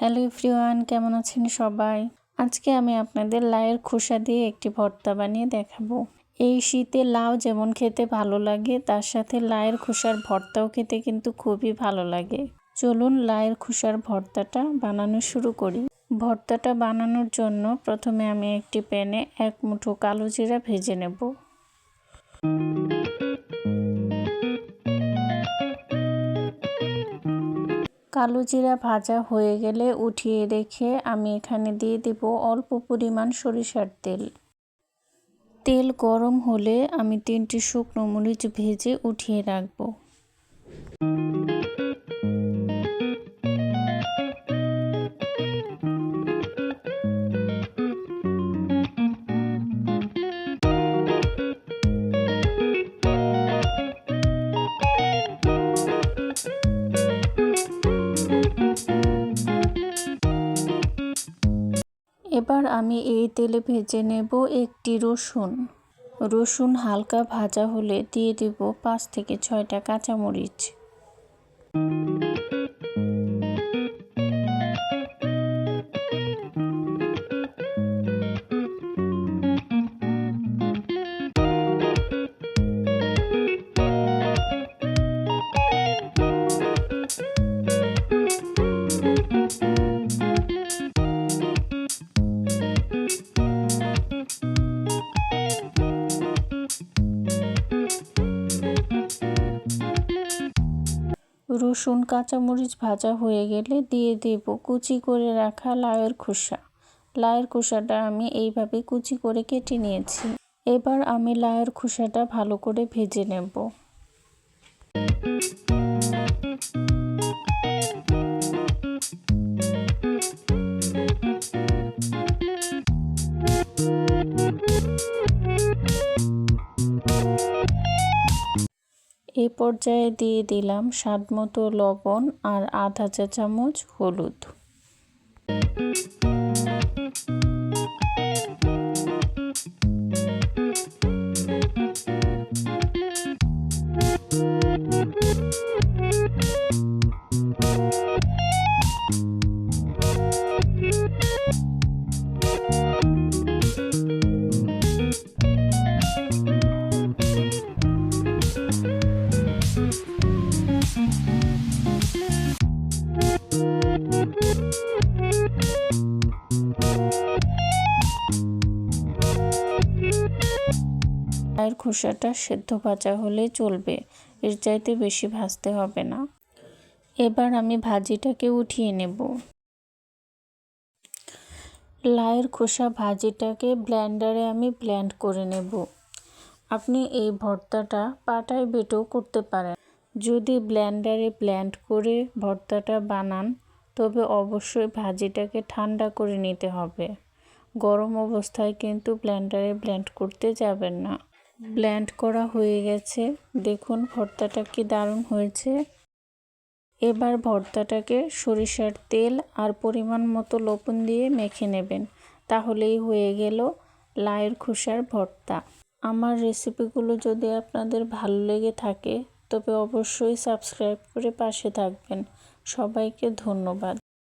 Hello everyone, কেমন আছেন সবাই? আজকে আমি আপনাদের লাউয়ের খোসা দিয়ে একটি ভর্তা বানিয়ে দেখাবো। এই শীতে লাউ যেমন খেতে ভালো লাগে, তার সাথে লাউয়ের খোসার ভর্তাও খেতে কিন্তু খুবই ভালো লাগে। চলুন লাউয়ের খোসার ভর্তাটা বানানো শুরু করি। ভর্তাটা বানানোর জন্য প্রথমে আমি একটি প্যানে 1 মুঠো কালো জিরা ভেজে নেব। কালো জিরা ভাজা হয়ে গেলে উঠিয়ে রেখে আমি এখানে দিয়ে দেব অল্প পরিমাণ সরিষার তেল। তেল গরম হলে আমি 3টি শুকনো মরিচ ভেজে উঠিয়ে রাখব। এবার আমি এই তেলে ভেজে নেব একটি রসুন। রসুন হালকা ভাজা হলে দিয়ে দেব 5 থেকে 6টা কাঁচামরিচ। রসুন কাঁচামরিচ ভাজা হয়ে গেলে দিয়ে দেব কুচি করে রাখা লাউয়ের খোসা। লাউয়ের খোসাটা আমি এইভাবে কুচি করে কেটে নিয়েছি। এবার আমি লাউয়ের খোসাটা ভালো করে ভেজে নেব। এই পর্যায়ে দিয়ে দিলাম স্বাদমতো লবণ আর আধা চা চামচ হলুদ। লাউয়ের খোসাটা সেদ্ধ ভাজা হলে চলবে, এর চাইতে বেশি ভাজতে হবে না। এবার আমি ভাজিটাকে উঠিয়ে নেব। লাউয়ের খোসা ভাজিটাকে ব্লেন্ডারে আমি ব্লেন্ড করে নেব। আপনি এই ভর্তাটা পাটায় বেটেও করতে পারেন। যদি ব্লেন্ডারে ব্লেন্ড করে ভর্তাটা বানান, তবে অবশ্যই ভাজিটাকে ঠান্ডা করে নিতে হবে। গরম অবস্থায় কিন্তু ব্লেন্ডারে ব্লেন্ড করতে যাবেন না। ব্লেন্ড করা হয়ে গেছে, দেখুন ভর্তাটা কি দারুণ হয়েছে। এবার ভর্তাটাকে সরিষার তেল আর পরিমাণ মতো লবণ দিয়ে মেখে নেবেন, তাহলেই হয়ে গেল লাউয়ের খোসার ভর্তা। আমার রেসিপিগুলো যদি আপনাদের ভালো লেগে থাকে তবে অবশ্যই সাবস্ক্রাইব করে পাশে থাকবেন। সবাইকে ধন্যবাদ।